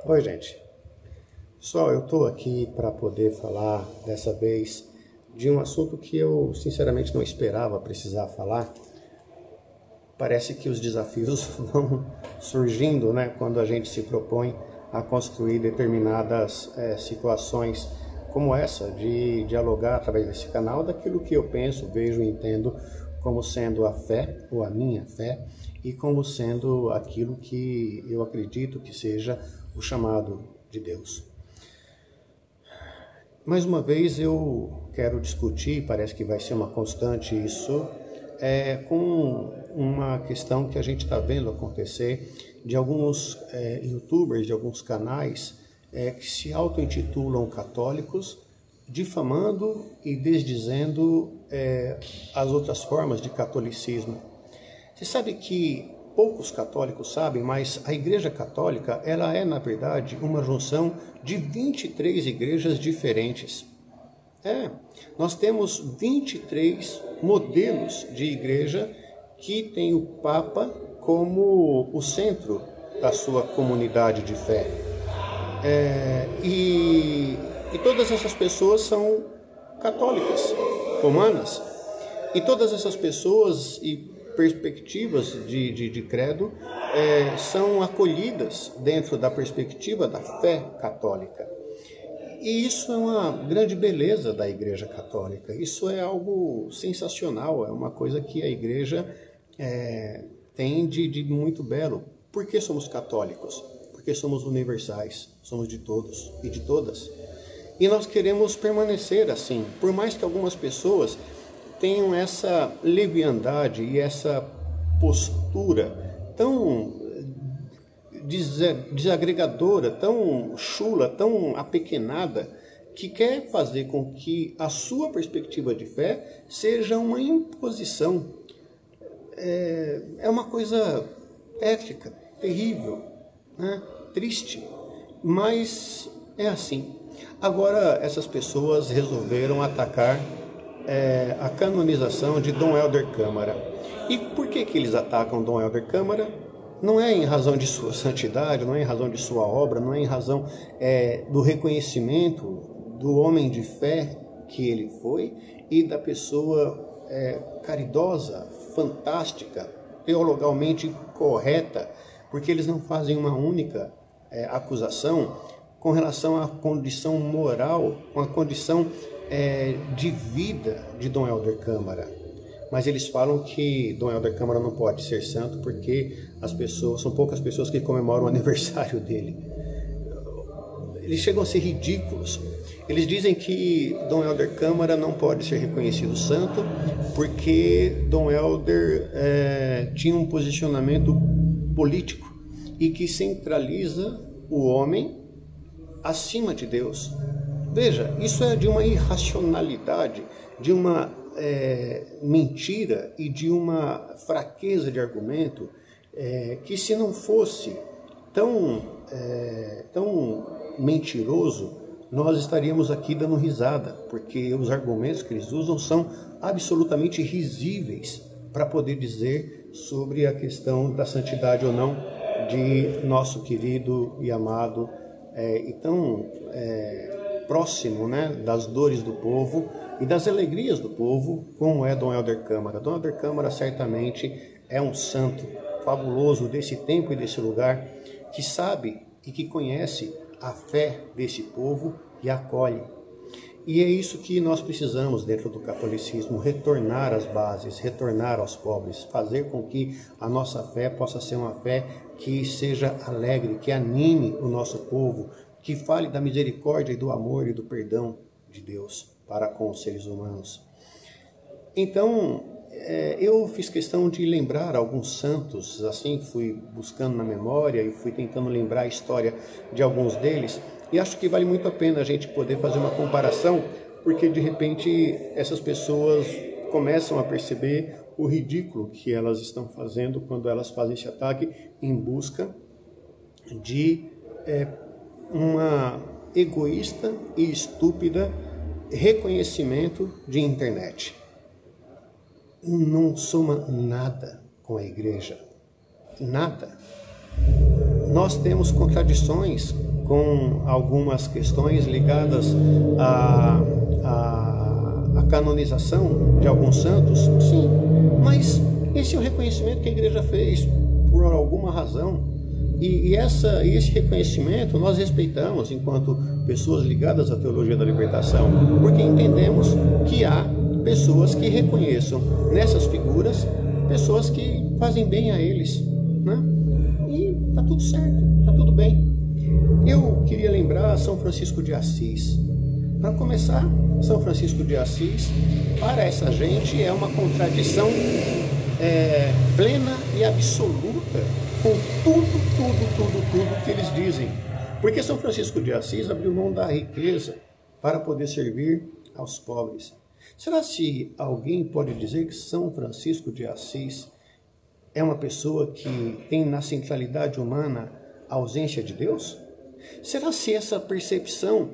Oi, gente. Pessoal, eu estou aqui para poder falar dessa vez de um assunto que eu sinceramente não esperava precisar falar. Parece que os desafios vão surgindo, né, quando a gente se propõe a construir determinadas situações como essa, de dialogar através desse canal daquilo que eu penso, vejo e entendo como sendo a fé, ou a minha fé, e como sendo aquilo que eu acredito que seja o chamado de Deus. Mais uma vez eu quero discutir, parece que vai ser uma constante isso, com uma questão que a gente está vendo acontecer de alguns youtubers, de alguns canais que se auto-intitulam católicos, difamando e desdizendo as outras formas de catolicismo. Você sabe que poucos católicos sabem, mas a Igreja Católica, ela é, na verdade, uma junção de 23 igrejas diferentes. Nós temos 23 modelos de igreja que tem o Papa como o centro da sua comunidade de fé. E todas essas pessoas são católicas, romanas. E todas essas pessoas e perspectivas de credo são acolhidas dentro da perspectiva da fé católica. E isso é uma grande beleza da Igreja Católica. Isso é algo sensacional, é uma coisa que a Igreja tem de muito belo. Por que somos católicos? Porque somos universais, somos de todos e de todas. E nós queremos permanecer assim, por mais que algumas pessoas tenham essa leviandade e essa postura tão desagregadora, tão chula, tão apequenada, que quer fazer com que a sua perspectiva de fé seja uma imposição. É uma coisa tétrica, terrível, né? Triste, mas é assim. Agora essas pessoas resolveram atacar a canonização de Dom Helder Câmara. E por que eles atacam Dom Helder Câmara? Não é em razão de sua santidade, não é em razão de sua obra, não é em razão do reconhecimento do homem de fé que ele foi e da pessoa caridosa, fantástica, teologalmente correta, porque eles não fazem uma única acusação com relação à condição moral, com a condição de vida de Dom Helder Câmara. Mas eles falam que Dom Helder Câmara não pode ser santo porque são poucas pessoas que comemoram o aniversário dele. Eles chegam a ser ridículos. Eles dizem que Dom Helder Câmara não pode ser reconhecido santo porque Dom Helder tinha um posicionamento político e que centraliza o homem acima de Deus. Veja, isso é de uma irracionalidade, de uma mentira e de uma fraqueza de argumento que, se não fosse tão mentiroso, nós estaríamos aqui dando risada, porque os argumentos que eles usam são absolutamente risíveis para poder dizer sobre a questão da santidade ou não de nosso querido e amado e tão próximo, né, das dores do povo e das alegrias do povo, como é Dom Helder Câmara. Dom Helder Câmara certamente é um santo fabuloso desse tempo e desse lugar, que sabe e que conhece a fé desse povo e acolhe. E é isso que nós precisamos dentro do catolicismo, retornar às bases, retornar aos pobres, fazer com que a nossa fé possa ser uma fé que seja alegre, que anime o nosso povo, que fale da misericórdia e do amor e do perdão de Deus para com os seres humanos. Então, eu fiz questão de lembrar alguns santos, assim, fui buscando na memória e fui tentando lembrar a história de alguns deles, e acho que vale muito a pena a gente poder fazer uma comparação, porque de repente essas pessoas começam a perceber o ridículo que elas estão fazendo quando elas fazem esse ataque em busca de uma egoísta e estúpida reconhecimento de internet. Não soma nada com a igreja, nada. Nós temos contradições com algumas questões ligadas à canonização de alguns santos? Sim, mas esse é o reconhecimento que a igreja fez por alguma razão. E esse reconhecimento nós respeitamos enquanto pessoas ligadas à teologia da libertação, porque entendemos que há pessoas que reconheçam nessas figuras pessoas que fazem bem a eles, né? E tá tudo certo, tá tudo bem. Eu queria lembrar São Francisco de Assis. Para começar, São Francisco de Assis, para essa gente, é uma contradição plena e absoluta com tudo que eles dizem. Porque São Francisco de Assis abriu mão da riqueza para poder servir aos pobres. Será se alguém pode dizer que São Francisco de Assis é uma pessoa que tem na centralidade humana a ausência de Deus? Será se essa percepção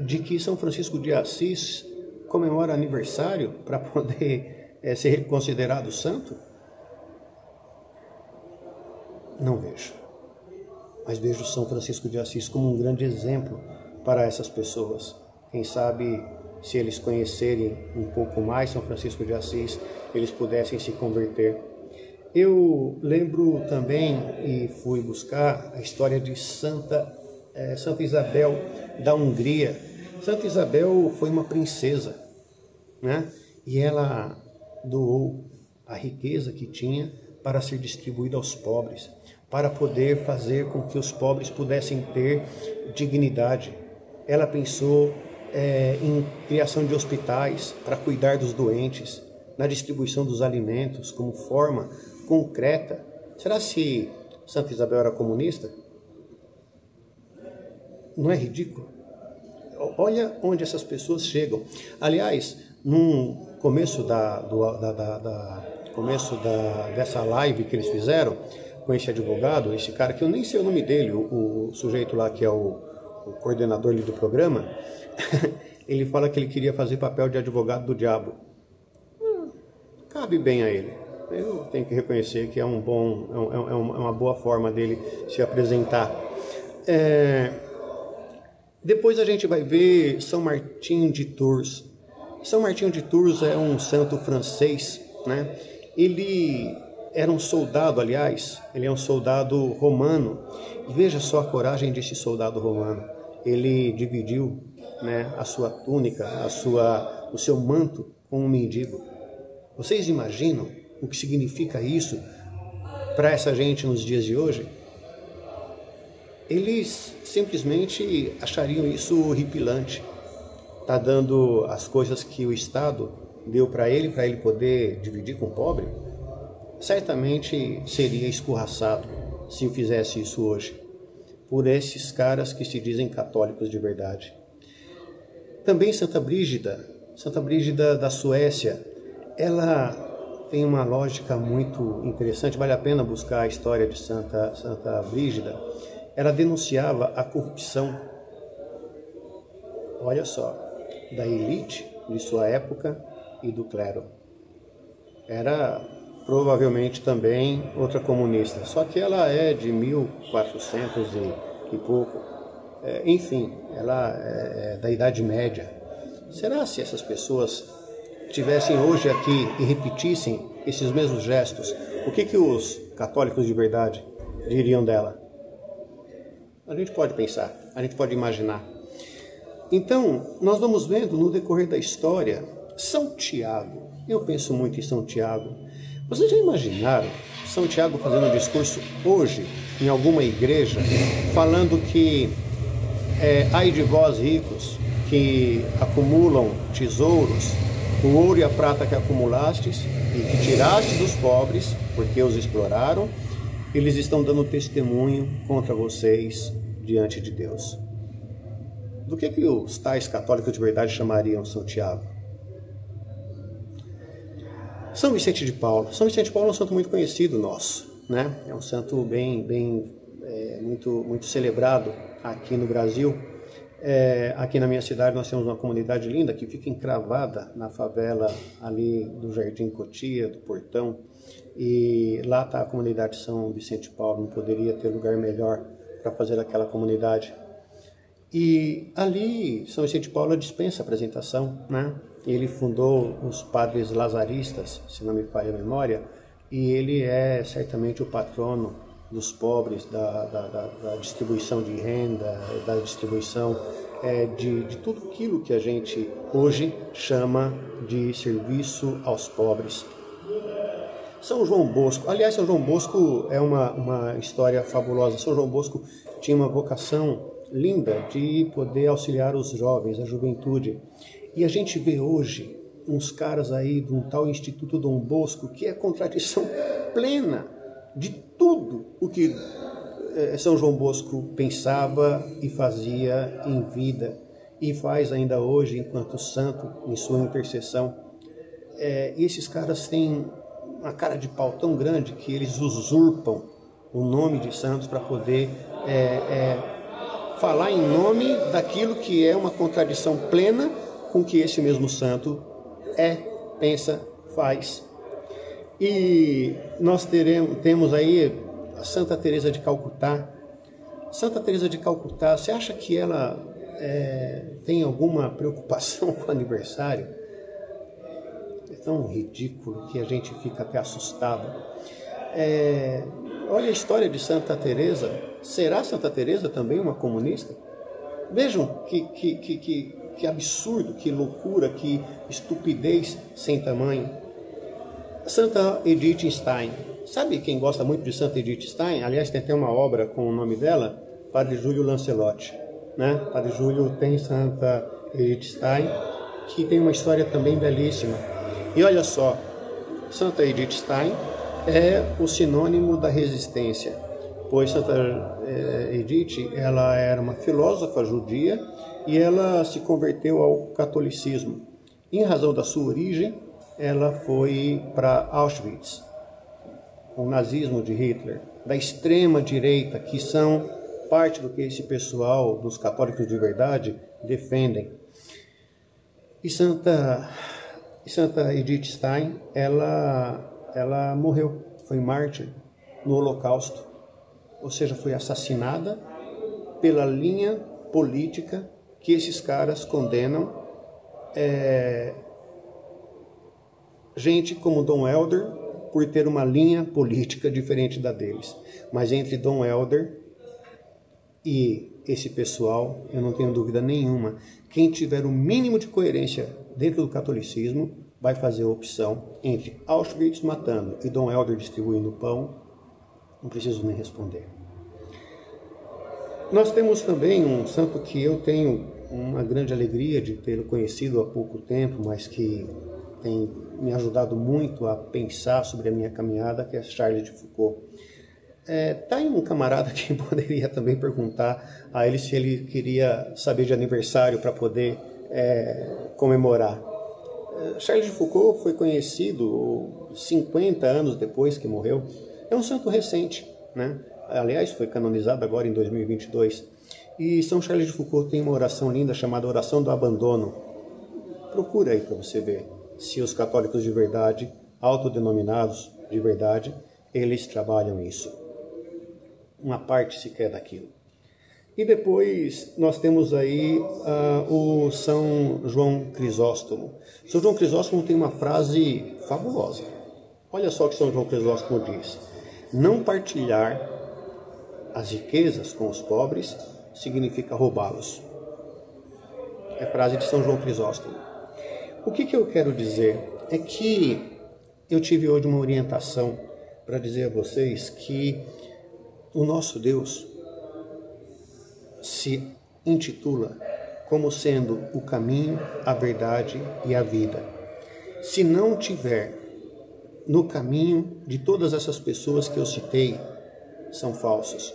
de que São Francisco de Assis comemora aniversário para poder ser considerado santo? Não vejo. Mas vejo São Francisco de Assis como um grande exemplo para essas pessoas. Quem sabe, se eles conhecerem um pouco mais São Francisco de Assis, eles pudessem se converter. Eu lembro também, e fui buscar, a história de Santa Isabel da Hungria. Santa Isabel foi uma princesa, né? E ela doou a riqueza que tinha para ser distribuída aos pobres, para poder fazer com que os pobres pudessem ter dignidade. Ela pensou em criação de hospitais para cuidar dos doentes, na distribuição dos alimentos como forma concreta. Será se Santa Isabel era comunista? Não é ridículo? Olha onde essas pessoas chegam. Aliás, no começo dessa live que eles fizeram com esse advogado, esse cara que eu nem sei o nome dele, o sujeito lá que é o coordenador ali do programa, ele fala que ele queria fazer papel de advogado do diabo. Cabe bem a ele. Eu tenho que reconhecer que é uma boa forma dele se apresentar. Depois a gente vai ver São Martinho de Tours. São Martinho de Tours é um santo francês, né? Ele era um soldado, aliás, ele é um soldado romano. E veja só a coragem desse soldado romano. Ele dividiu, né, a sua túnica, o seu manto com um mendigo. Vocês imaginam o que significa isso para essa gente nos dias de hoje? Eles simplesmente achariam isso horripilante. Está dando as coisas que o Estado deu para ele poder dividir com o pobre? Certamente seria escorraçado se eu fizesse isso hoje, por esses caras que se dizem católicos de verdade. Também Santa Brígida da Suécia, ela tem uma lógica muito interessante, vale a pena buscar a história de Santa Brígida. Ela denunciava a corrupção, olha só, da elite de sua época e do clero. Era provavelmente também outra comunista, só que ela é de 1400 e pouco. Enfim, ela é da Idade Média. Será se essas pessoas estivessem hoje aqui e repetissem esses mesmos gestos, o que os católicos de verdade diriam dela? A gente pode pensar, a gente pode imaginar. Então, nós vamos vendo no decorrer da história, São Tiago. Eu penso muito em São Tiago. Vocês já imaginaram São Tiago fazendo um discurso hoje, em alguma igreja, falando que ai de vós ricos, que acumulam tesouros, o ouro e a prata que acumulastes e que tirastes dos pobres, porque os exploraram, eles estão dando testemunho contra vocês diante de Deus. Do que os tais católicos de verdade chamariam São Tiago? São Vicente de Paulo. São Vicente de Paulo é um santo muito conhecido nosso, né? É um santo muito celebrado aqui no Brasil. Aqui na minha cidade nós temos uma comunidade linda que fica encravada na favela ali do Jardim Cotia, do Portão, e lá está a comunidade São Vicente de Paulo. Não poderia ter lugar melhor para fazer aquela comunidade. E ali São Vicente de Paula dispensa apresentação, né? Ele fundou os Padres Lazaristas, se não me falha a memória, e ele é certamente o patrono dos pobres, da distribuição de renda, da distribuição de tudo aquilo que a gente hoje chama de serviço aos pobres. São João Bosco, aliás, São João Bosco é uma história fabulosa. São João Bosco tinha uma vocação linda de poder auxiliar os jovens, a juventude. E a gente vê hoje uns caras aí de um tal Instituto Dom Bosco que é contradição plena de tudo o que São João Bosco pensava e fazia em vida e faz ainda hoje enquanto santo em sua intercessão. E esses caras têm uma cara de pau tão grande que eles usurpam o nome de santos para poder falar em nome daquilo que é uma contradição plena com que esse mesmo santo pensa, faz. E nós temos aí a Santa Teresa de Calcutá. Santa Teresa de Calcutá, você acha que ela tem alguma preocupação com o aniversário? É tão ridículo que a gente fica até assustado. Olha a história de Santa Teresa. Será Santa Teresa também uma comunista? Vejam que absurdo, que loucura, que estupidez sem tamanho. Santa Edith Stein. Sabe quem gosta muito de Santa Edith Stein? Aliás, tem até uma obra com o nome dela, Padre Júlio Lancelotti. Né? Padre Júlio tem Santa Edith Stein, que tem uma história também belíssima. E olha só, Santa Edith Stein é o sinônimo da resistência, pois Santa Edith, ela era uma filósofa judia e ela se converteu ao catolicismo. Em razão da sua origem, ela foi para Auschwitz, o nazismo de Hitler, da extrema direita, que são parte do que esse pessoal dos católicos de verdade defendem. E Santa Edith Stein, ela morreu, foi mártir no Holocausto, ou seja, foi assassinada pela linha política que esses caras condenam. Gente como Dom Helder, por ter uma linha política diferente da deles. Mas entre Dom Helder e esse pessoal, eu não tenho dúvida nenhuma, quem tiver o mínimo de coerência dentro do catolicismo vai fazer a opção entre Auschwitz matando e Dom Helder distribuindo pão. Não preciso nem responder. Nós temos também um santo que eu tenho uma grande alegria de tê-lo conhecido há pouco tempo, mas que tem me ajudado muito a pensar sobre a minha caminhada, que é Charles de Foucault. Tá aí um camarada que poderia também perguntar a ele se ele queria saber de aniversário para poder comemorar. Charles de Foucault foi conhecido 50 anos depois que morreu. É um santo recente, né? Aliás, foi canonizado agora em 2022. E São Charles de Foucault tem uma oração linda chamada Oração do Abandono. Procura aí para você ver se os católicos de verdade, autodenominados de verdade, eles trabalham isso. Uma parte sequer daquilo. E depois nós temos aí o São João Crisóstomo. São João Crisóstomo tem uma frase fabulosa. Olha só o que São João Crisóstomo diz. Não partilhar as riquezas com os pobres significa roubá-los. É a frase de São João Crisóstomo. O que eu quero dizer é que eu tive hoje uma orientação para dizer a vocês que o nosso Deus se intitula como sendo o caminho, a verdade e a vida. Se não tiver no caminho de todas essas pessoas que eu citei, são falsos.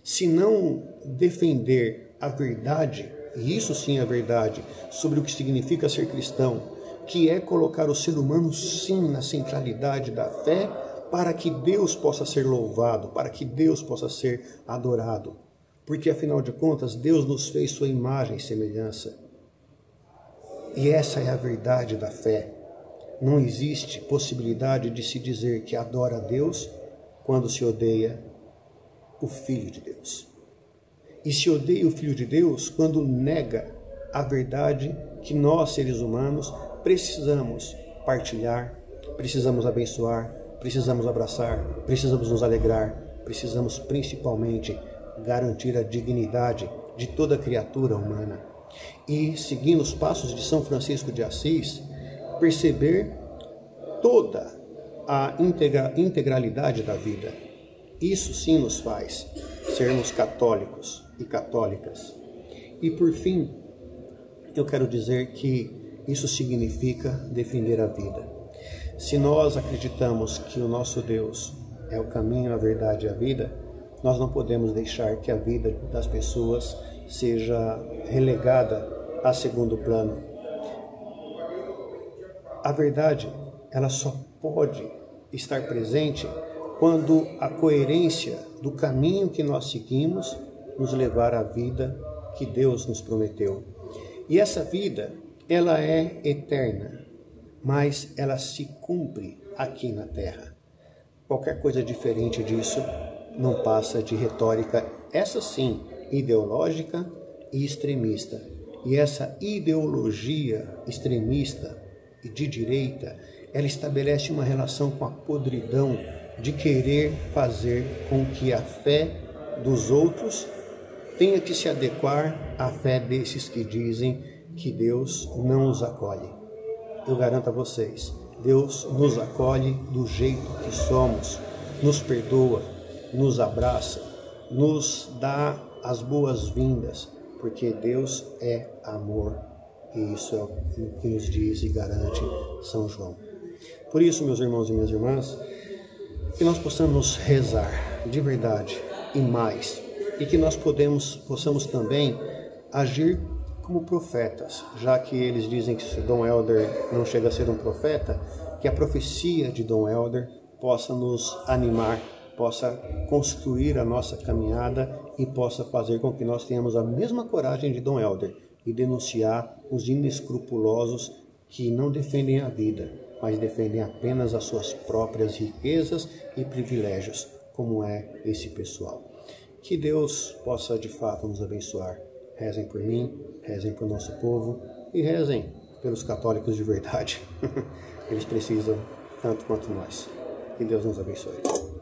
Se não defender a verdade, e isso sim é a verdade, sobre o que significa ser cristão, que é colocar o ser humano sim na centralidade da fé, para que Deus possa ser louvado, para que Deus possa ser adorado. Porque afinal de contas, Deus nos fez sua imagem e semelhança. E essa é a verdade da fé. Não existe possibilidade de se dizer que adora a Deus quando se odeia o Filho de Deus. e se odeia o Filho de Deus quando nega a verdade que nós, seres humanos, precisamos partilhar, precisamos abençoar, precisamos abraçar, precisamos nos alegrar, precisamos principalmente garantir a dignidade de toda criatura humana. E, seguindo os passos de São Francisco de Assis, perceber toda a integralidade da vida. Isso sim nos faz sermos católicos e católicas. E por fim, eu quero dizer que isso significa defender a vida. Se nós acreditamos que o nosso Deus é o caminho, a verdade e a vida, nós não podemos deixar que a vida das pessoas seja relegada a segundo plano. A verdade, ela só pode estar presente quando a coerência do caminho que nós seguimos nos levar à vida que Deus nos prometeu. E essa vida, ela é eterna, mas ela se cumpre aqui na Terra. Qualquer coisa diferente disso não passa de retórica, essa sim, ideológica e extremista. E essa ideologia extremista e de direita, ela estabelece uma relação com a podridão de querer fazer com que a fé dos outros tenha que se adequar à fé desses que dizem que Deus não os acolhe. Eu garanto a vocês, Deus nos acolhe do jeito que somos, nos perdoa, nos abraça, nos dá as boas-vindas, porque Deus é amor, e isso é o que nos diz e garante São João. Por isso, meus irmãos e minhas irmãs, que nós possamos rezar de verdade e mais, e que nós possamos também agir como profetas, já que eles dizem que Dom Helder não chega a ser um profeta, que a profecia de Dom Helder possa nos animar, possa construir a nossa caminhada e possa fazer com que nós tenhamos a mesma coragem de Dom Helder e denunciar os inescrupulosos que não defendem a vida, mas defendem apenas as suas próprias riquezas e privilégios, como é esse pessoal. Que Deus possa de fato nos abençoar. Rezem por mim, rezem por nosso povo e rezem pelos católicos de verdade. Eles precisam tanto quanto nós. Que Deus nos abençoe.